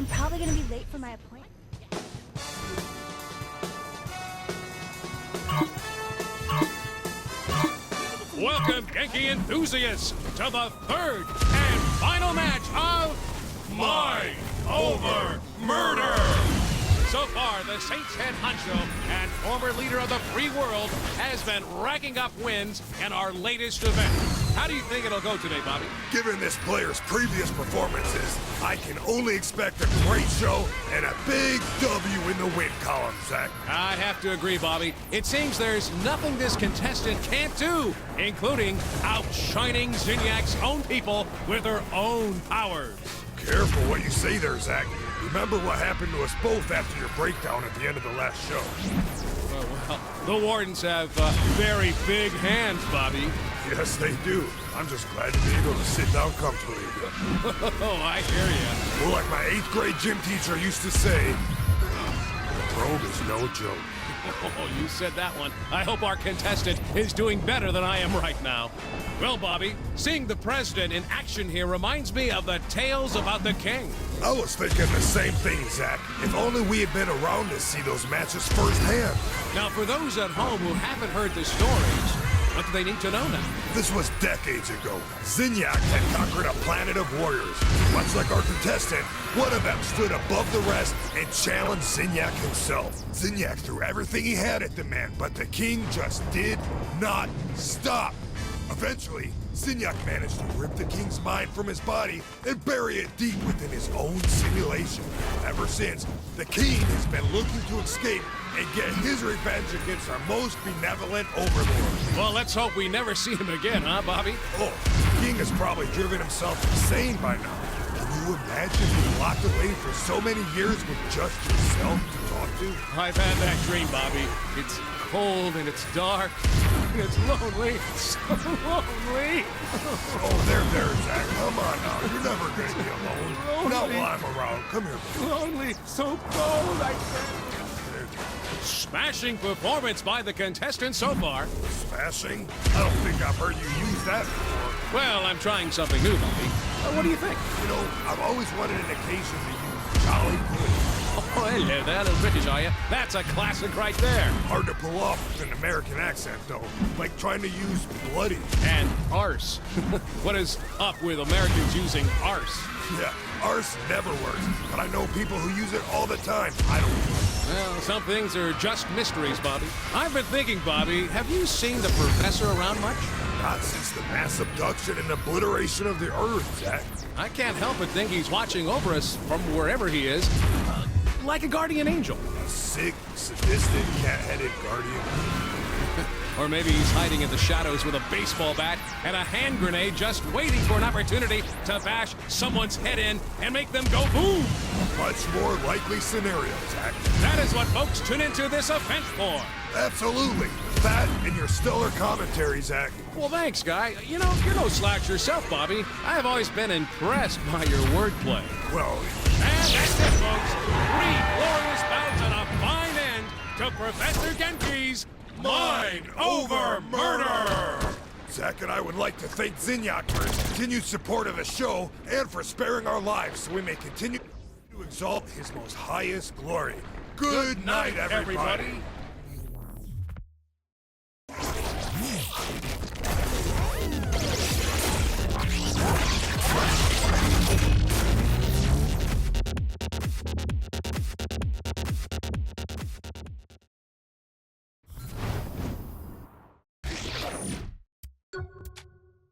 I'm probably gonna be late for my appointment. Welcome, Genki enthusiasts, to the third and final match of Mind Over Murder! So far, the Saints head honcho and former leader of the free world has been racking up wins in our latest event. How do you think it'll go today, Bobby? Given this player's previous performances, I can only expect a great show and a big W in the win column, Zach. I have to agree, Bobby. It seems there's nothing this contestant can't do, including outshining Zinyak's own people with her own powers. Careful what you say there, Zach. Remember what happened to us both after your breakdown at the end of the last show. Oh, well, the Wardens have very big hands, Bobby. Yes, they do. I'm just glad to be able to sit down comfortably again. Oh, I hear ya. Well, like my 8th grade gym teacher used to say, the probe is no joke. Oh, you said that one. I hope our contestant is doing better than I am right now. Well, Bobby, seeing the president in action here reminds me of the tales about the king. I was thinking the same thing, Zach. If only we had been around to see those matches firsthand. Now, for those at home who haven't heard the stories, what do they need to know now? This was decades ago. Zinyak had conquered a planet of warriors. Much like our contestant, one of them stood above the rest and challenged Zinyak himself. Zinyak threw everything he had at the man, but the king just did not stop. Eventually, Zinyak managed to rip the king's mind from his body and bury it deep within his own simulation. Ever since, the king has been looking to escape and get his revenge against our most benevolent overlord. Well, let's hope we never see him again, huh, Bobby? Oh, the king has probably driven himself insane by now. Can you imagine being locked away for so many years with just yourself to talk to? I've had that dream, Bobby. It's cold and it's dark and it's lonely. So lonely. Oh, there, Zach. Come on now. You're never going to be alone. Not while I'm around. Come here. Lonely, so cold, I said. Smashing performance by the contestant so far. Smashing? I don't think I've heard you use that before. Well, I'm trying something new, Bobby. What do you think? You know, I've always wanted an occasion to use jolly good. Oh, hello there, little British, are you? That's a classic right there. Hard to pull off with an American accent, though. Like trying to use bloody. And arse. What is up with Americans using arse? Yeah, arse never works, but I know people who use it all the time. I don't use it. Well, some things are just mysteries, Bobby. I've been thinking, Bobby, have you seen the professor around much? Not since the mass abduction and obliteration of the Earth, Zach. I can't help but think he's watching over us from wherever he is, like a guardian angel. A sick, sadistic, cat-headed guardian. Or maybe he's hiding in the shadows with a baseball bat and a hand grenade just waiting for an opportunity to bash someone's head in and make them go boom. Much more likely scenario, Zach. That is what folks tune into this event for. Absolutely. That and your stellar commentary, Zach. Well, thanks, guy. You know, you're no slouch yourself, Bobby. I have always been impressed by your wordplay. Well, and that's it, folks. 3 glorious bouts and a fine end to Professor Genki's Mind Over Murder! Zach and I would like to thank Zinyak for his continued support of the show and for sparing our lives so we may continue to exalt his most highest glory. Good night, everybody.